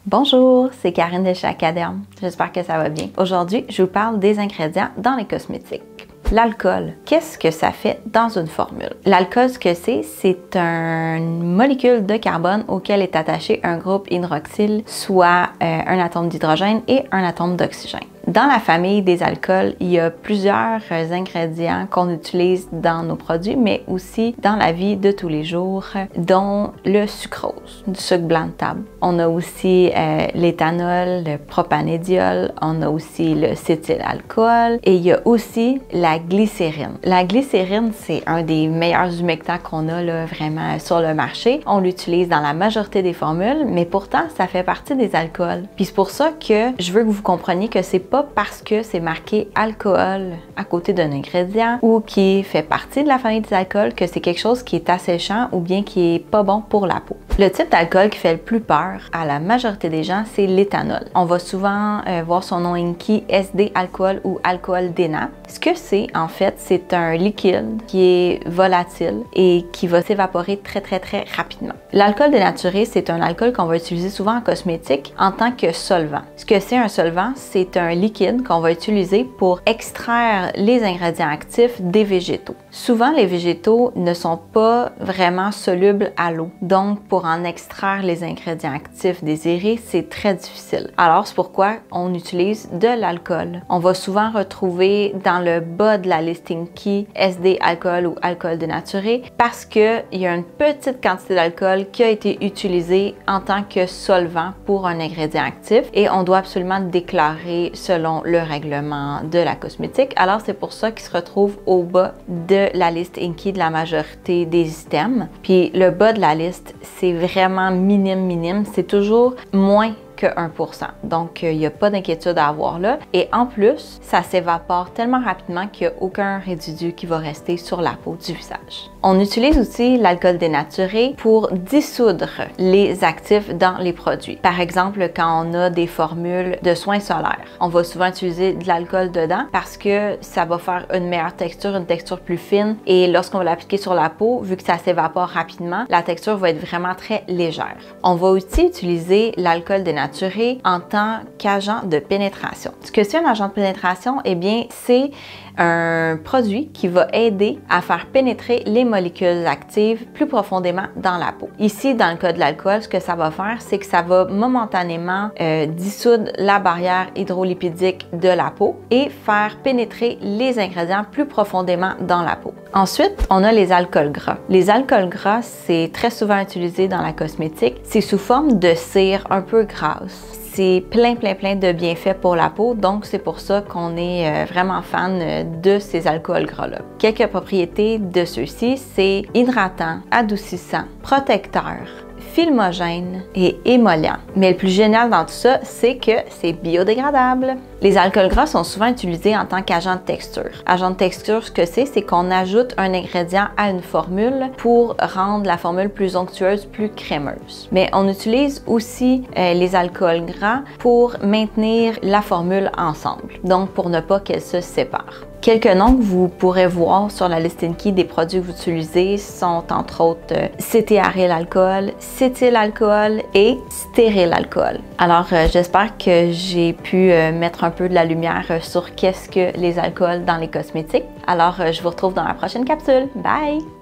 Bonjour, c'est Karine de chez Acaderm. J'espère que ça va bien. Aujourd'hui, je vous parle des ingrédients dans les cosmétiques. L'alcool, qu'est-ce que ça fait dans une formule? L'alcool, ce que c'est une molécule de carbone auquel est attaché un groupe hydroxyle, soit un atome d'hydrogène et un atome d'oxygène. Dans la famille des alcools, il y a plusieurs ingrédients qu'on utilise dans nos produits, mais aussi dans la vie de tous les jours, dont le sucrose, du sucre blanc de table. On a aussi l'éthanol, le propanédiol, on a aussi le cétylalcool et il y a aussi la glycérine. La glycérine, c'est un des meilleurs humectants qu'on a là, vraiment sur le marché. On l'utilise dans la majorité des formules, mais pourtant, ça fait partie des alcools. Puis c'est pour ça que je veux que vous compreniez que c'est pas parce que c'est marqué alcool à côté d'un ingrédient ou qui fait partie de la famille des alcools que c'est quelque chose qui est asséchant ou bien qui est pas bon pour la peau. Le type d'alcool qui fait le plus peur à la majorité des gens, c'est l'éthanol. On va souvent voir son nom inki SD alcool ou alcool dénat. Ce que c'est, en fait, c'est un liquide qui est volatile et qui va s'évaporer très rapidement. L'alcool dénaturé, c'est un alcool qu'on va utiliser souvent en cosmétique en tant que solvant. Ce que c'est un solvant, c'est un liquide qu'on va utiliser pour extraire les ingrédients actifs des végétaux. Souvent, les végétaux ne sont pas vraiment solubles à l'eau. Donc, pour en extraire les ingrédients actifs désirés, c'est très difficile. Alors, c'est pourquoi on utilise de l'alcool. On va souvent retrouver dans le bas de la liste INCI SD alcool ou alcool dénaturé parce qu'il y a une petite quantité d'alcool qui a été utilisée en tant que solvant pour un ingrédient actif et on doit absolument déclarer selon le règlement de la cosmétique. Alors, c'est pour ça qu'il se retrouve au bas de la liste INCI de la majorité des items. Puis le bas de la liste, c'est vraiment minime. C'est toujours moins que 1%. Donc, il n'y a pas d'inquiétude à avoir là. Et en plus, ça s'évapore tellement rapidement qu'il n'y a aucun résidu qui va rester sur la peau du visage. On utilise aussi l'alcool dénaturé pour dissoudre les actifs dans les produits. Par exemple, quand on a des formules de soins solaires, on va souvent utiliser de l'alcool dedans parce que ça va faire une meilleure texture, une texture plus fine. Et lorsqu'on va l'appliquer sur la peau, vu que ça s'évapore rapidement, la texture va être vraiment très légère. On va aussi utiliser l'alcool dénaturé en tant qu'agent de pénétration. Ce que c'est un agent de pénétration, eh bien, c'est un produit qui va aider à faire pénétrer les molécules actives plus profondément dans la peau. Ici, dans le cas de l'alcool, ce que ça va faire, c'est que ça va momentanément dissoudre la barrière hydrolipidique de la peau et faire pénétrer les ingrédients plus profondément dans la peau. Ensuite, on a les alcools gras. Les alcools gras, c'est très souvent utilisé dans la cosmétique. C'est sous forme de cire un peu grasse. C'est plein de bienfaits pour la peau, donc c'est pour ça qu'on est vraiment fan de ces alcools gras-là. Quelques propriétés de ceux-ci, c'est hydratant, adoucissant, protecteur, filmogène et émollient. Mais le plus génial dans tout ça, c'est que c'est biodégradable. Les alcools gras sont souvent utilisés en tant qu'agent de texture. Agent de texture, ce que c'est qu'on ajoute un ingrédient à une formule pour rendre la formule plus onctueuse, plus crémeuse. Mais on utilise aussi les alcools gras pour maintenir la formule ensemble, donc pour ne pas qu'elle se sépare. Quelques noms que vous pourrez voir sur la liste INCI des produits que vous utilisez sont entre autres cétéarylalcool, cétylalcool et stérylalcool. Alors, j'espère que j'ai pu mettre un peu de la lumière sur qu'est-ce que les alcools dans les cosmétiques. Alors, je vous retrouve dans la prochaine capsule. Bye!